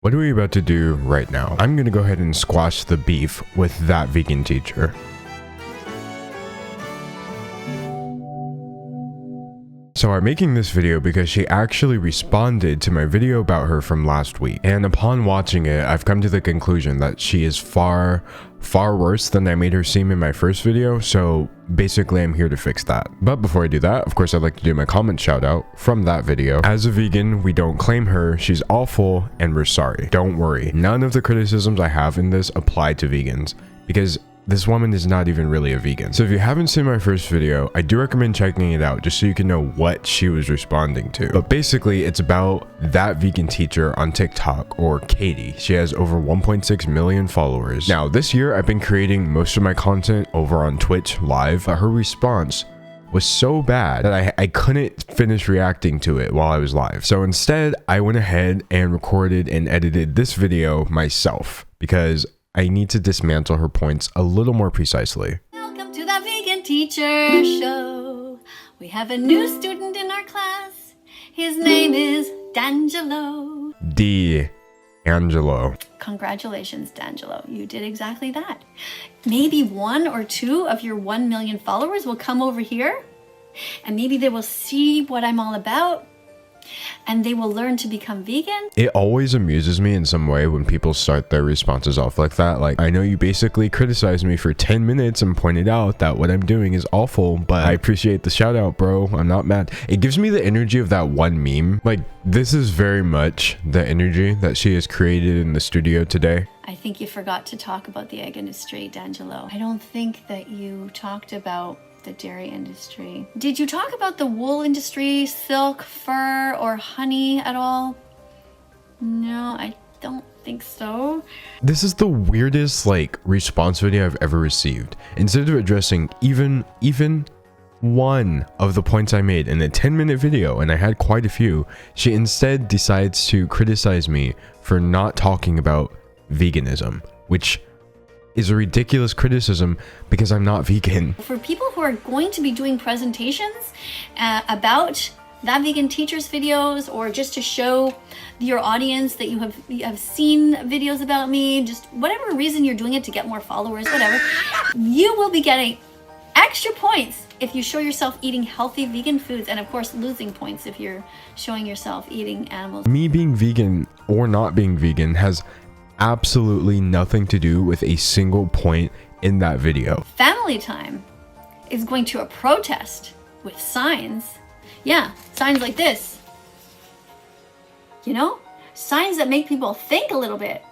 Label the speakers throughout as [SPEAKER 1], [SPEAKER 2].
[SPEAKER 1] What are we about to do right now? I'm gonna go ahead and squash the beef with that vegan teacher. So I'm making this video because she actually responded to my video about her from last week. And upon watching it, I've come to the conclusion that she is far worse than I made her seem in my first video. So basically I'm here to fix that. But before I do that, of course, I'd like to do my comment shout out from that video. As a vegan, we don't claim her. She's awful and we're sorry. Don't worry. None of the criticisms I have in this apply to vegans because this woman is not even really a vegan. So if you haven't seen my first video, I do recommend checking it out just so you can know what she was responding to. But basically, it's about that vegan teacher on TikTok, or Katie. She has over 1.6 million followers. Now, this year, I've been creating most of my content over on Twitch live, but her response was so bad that I couldn't finish reacting to it while I was live. So instead, I went ahead and recorded and edited this video myself because I need to dismantle her points a little more precisely.
[SPEAKER 2] Welcome to the Vegan Teacher Show. We have a new student in our class. His name is D'Angelo.
[SPEAKER 1] D'Angelo.
[SPEAKER 2] Congratulations, D'Angelo. You did exactly that. Maybe 1 or 2 of your 1 million followers will come over here and maybe they will see what I'm all about and they will learn to become vegan.
[SPEAKER 1] It always amuses me in some way when people start their responses off like that. Like, I know you basically criticized me for 10 minutes and pointed out that what I'm doing is awful, but I appreciate the shout out, bro. I'm not mad. It gives me the energy of that one meme. Like, this is very much the energy that she has created in the studio today.
[SPEAKER 2] I think you forgot to talk about the egg industry, D'Angelo. I don't think that you talked about the dairy industry. Did you talk about the wool industry, silk, fur, or honey at all? No, I don't think so.
[SPEAKER 1] This is the weirdest response video I've ever received. Instead of addressing even one of the points I made in a 10-minute video, and I had quite a few, she instead decides to criticize me for not talking about veganism, which is a ridiculous criticism because I'm not vegan.
[SPEAKER 2] For people who are going to be doing presentations about that vegan teacher's videos, or just to show your audience that you have seen videos about me, just whatever reason you're doing it, to get more followers, whatever, you will be getting extra points if you show yourself eating healthy vegan foods, and of course losing points if you're showing yourself eating animals.
[SPEAKER 1] Me being vegan or not being vegan has absolutely nothing to do with a single point in that video.
[SPEAKER 2] Family Time is going to a protest with signs. Yeah, signs like this. You know, signs that make people think a little bit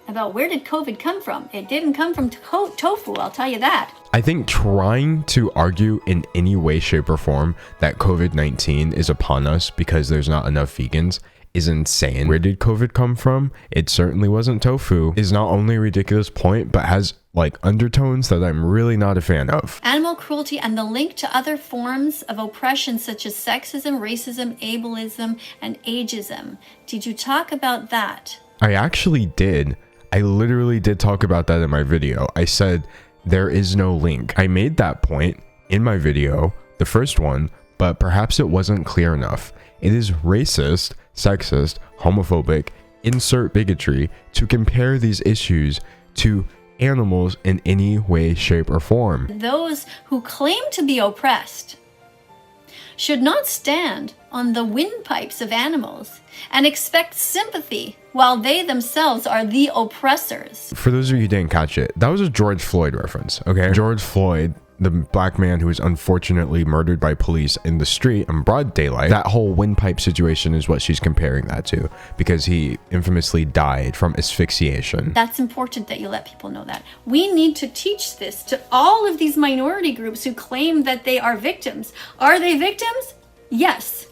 [SPEAKER 2] about where did COVID come from. It didn't come from tofu, I'll tell you that.
[SPEAKER 1] I think trying to argue in any way, shape, or form that COVID-19 is upon us because there's not enough vegans is insane. Where did COVID come from? It certainly wasn't tofu. Is not only a ridiculous point, but has undertones that I'm really not a fan of.
[SPEAKER 2] Animal cruelty and the link to other forms of oppression such as sexism, racism, ableism, and ageism. Did you talk about that?
[SPEAKER 1] I actually did. I literally did talk about that in my video. I said there is no link. I made that point in my video, the first one, but perhaps it wasn't clear enough. It is racist, sexist, homophobic, insert bigotry to compare these issues to animals in any way, shape, or form.
[SPEAKER 2] Those who claim to be oppressed should not stand on the windpipes of animals and expect sympathy while they themselves are the oppressors.
[SPEAKER 1] For those of you who didn't catch it, that was a George Floyd reference, okay? George Floyd, the black man who was unfortunately murdered by police in the street in broad daylight. That whole windpipe situation is what she's comparing that to, because he infamously died from asphyxiation.
[SPEAKER 2] That's important that you let people know that. We need to teach this to all of these minority groups who claim that they are victims. Are they victims? Yes.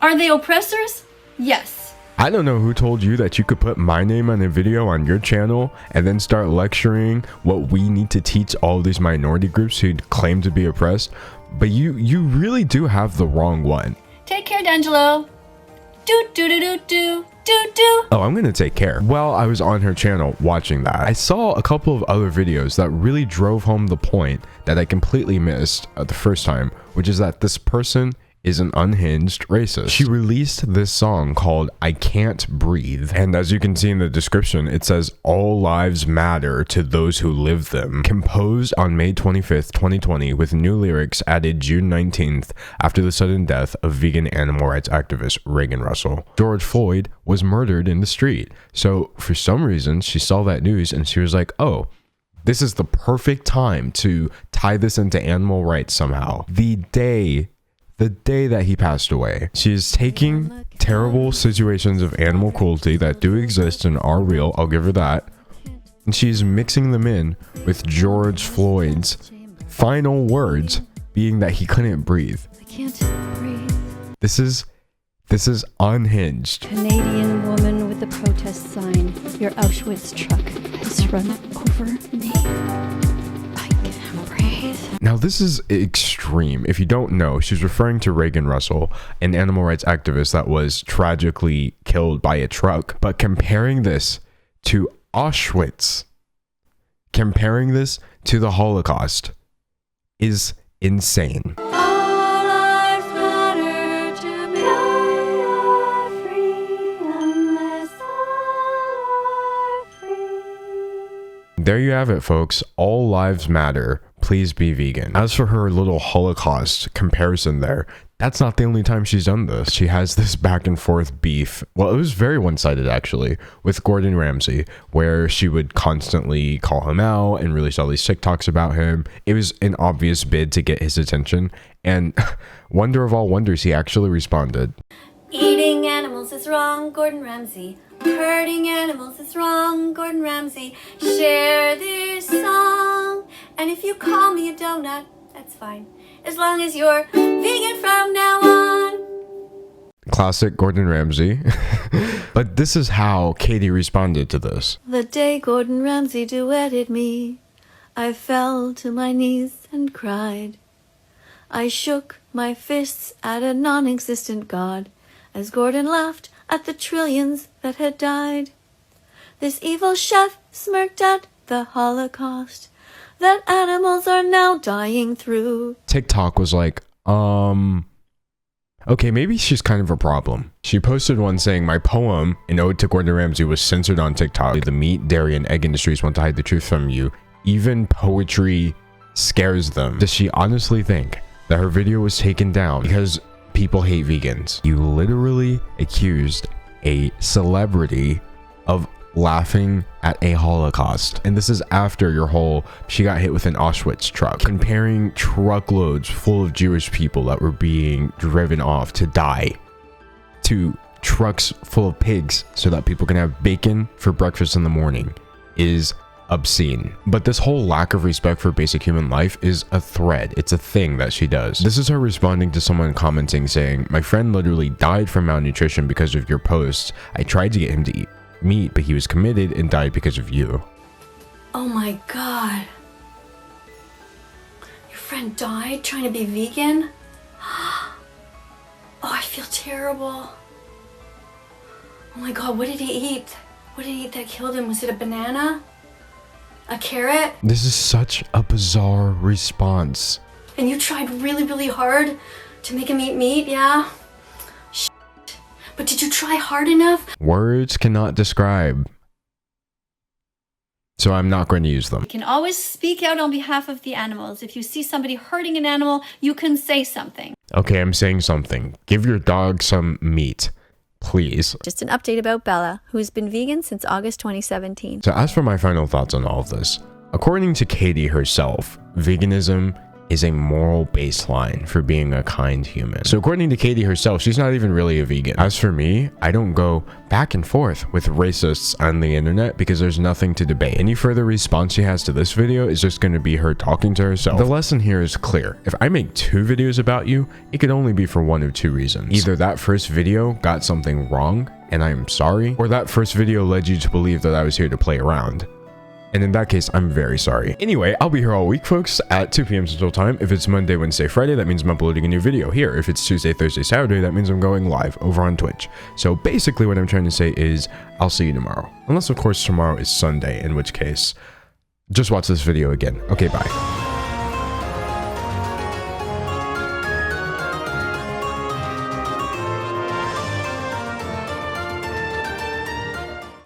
[SPEAKER 2] Are they oppressors? Yes.
[SPEAKER 1] I don't know who told you that you could put my name on a video on your channel and then start lecturing what we need to teach all these minority groups who claim to be oppressed, but you really do have the wrong one.
[SPEAKER 2] Take care, D'Angelo. Do.
[SPEAKER 1] Oh, I'm gonna take care. While I was on her channel watching that, I saw a couple of other videos that really drove home the point that I completely missed the first time, which is that this person is an unhinged racist. She released this song called I Can't Breathe, and as you can see in the description, it says all lives matter to those who live them. Composed on May 25th, 2020, with new lyrics added June 19th after the sudden death of vegan animal rights activist Reagan Russell. George Floyd was murdered in the street. So for some reason, she saw that news and she was like, oh, this is the perfect time to tie this into animal rights somehow. The day that he passed away. She is taking terrible situations of animal cruelty that do exist and are real, I'll give her that, and she's mixing them in with George Floyd's final words being that he couldn't breathe.
[SPEAKER 2] I can't breathe.
[SPEAKER 1] This is unhinged.
[SPEAKER 2] Canadian woman with the protest sign. Your Auschwitz truck has run over me. I can't breathe.
[SPEAKER 1] Now this is extreme. If you don't know, she's referring to Reagan Russell, an animal rights activist that was tragically killed by a truck. But comparing this to Auschwitz, comparing this to the Holocaust is insane. There you have it, folks. All lives matter. Please be vegan. As for her little Holocaust comparison there, that's not the only time she's done this. She has this back and forth beef. Well, it was very one-sided actually, with Gordon Ramsay, where she would constantly call him out and release all these TikToks about him. It was an obvious bid to get his attention, and wonder of all wonders, he actually responded.
[SPEAKER 2] Eating animals is wrong, Gordon Ramsay. Hurting animals is wrong, Gordon Ramsay. Share this song. And if you call me a donut, that's fine. As long as you're vegan from now on.
[SPEAKER 1] Classic Gordon Ramsay. But this is how Katie responded to this.
[SPEAKER 2] The day Gordon Ramsay duetted me, I fell to my knees and cried. I shook my fists at a non-existent God as Gordon laughed at the trillions that had died. This evil chef smirked at the Holocaust that animals are now dying through.
[SPEAKER 1] TikTok was like, okay, maybe she's kind of a problem. She posted one saying, my poem, an ode to Gordon Ramsay, was censored on TikTok. The meat, dairy, and egg industries want to hide the truth from you. Even poetry scares them. Does she honestly think that her video was taken down because people hate vegans? You literally accused a celebrity of laughing at a Holocaust, and this is after your whole she got hit with an Auschwitz truck, comparing truckloads full of Jewish people that were being driven off to die to trucks full of pigs so that people can have bacon for breakfast in the morning is obscene. But this whole lack of respect for basic human life is a thread. It's a thing that she does. This is her responding to someone commenting saying, my friend literally died from malnutrition because of your posts. I tried to get him to eat meat, but he was committed and died because of you.
[SPEAKER 2] Oh my God. Your friend died trying to be vegan? Oh, I feel terrible. Oh my God, what did he eat? What did he eat that killed him? Was it a banana? A carrot?
[SPEAKER 1] This is such a bizarre response.
[SPEAKER 2] And you tried really, really hard to make him eat meat, yeah? Shit. But did you try hard enough?
[SPEAKER 1] Words cannot describe. So I'm not going to use them.
[SPEAKER 2] You can always speak out on behalf of the animals. If you see somebody hurting an animal, you can say something.
[SPEAKER 1] Okay, I'm saying something. Give your dog some meat, please.
[SPEAKER 2] Just an update about Bella, who's been vegan since August 2017.
[SPEAKER 1] So as for my final thoughts on all of this, according to Katie herself, veganism is a moral baseline for being a kind human. So according to Katie herself, she's not even really a vegan. As for me, I don't go back and forth with racists on the internet because there's nothing to debate. Any further response she has to this video is just going to be her talking to herself. The lesson here is clear. If I make 2 videos about you, it could only be for one of 2 reasons. Either that first video got something wrong and I'm sorry, or that first video led you to believe that I was here to play around. And in that case, I'm very sorry. Anyway, I'll be here all week, folks, at 2 p.m. Central Time. If it's Monday, Wednesday, Friday, that means I'm uploading a new video here. If it's Tuesday, Thursday, Saturday, that means I'm going live over on Twitch. So basically what I'm trying to say is I'll see you tomorrow. Unless, of course, tomorrow is Sunday, in which case, just watch this video again. Okay, bye.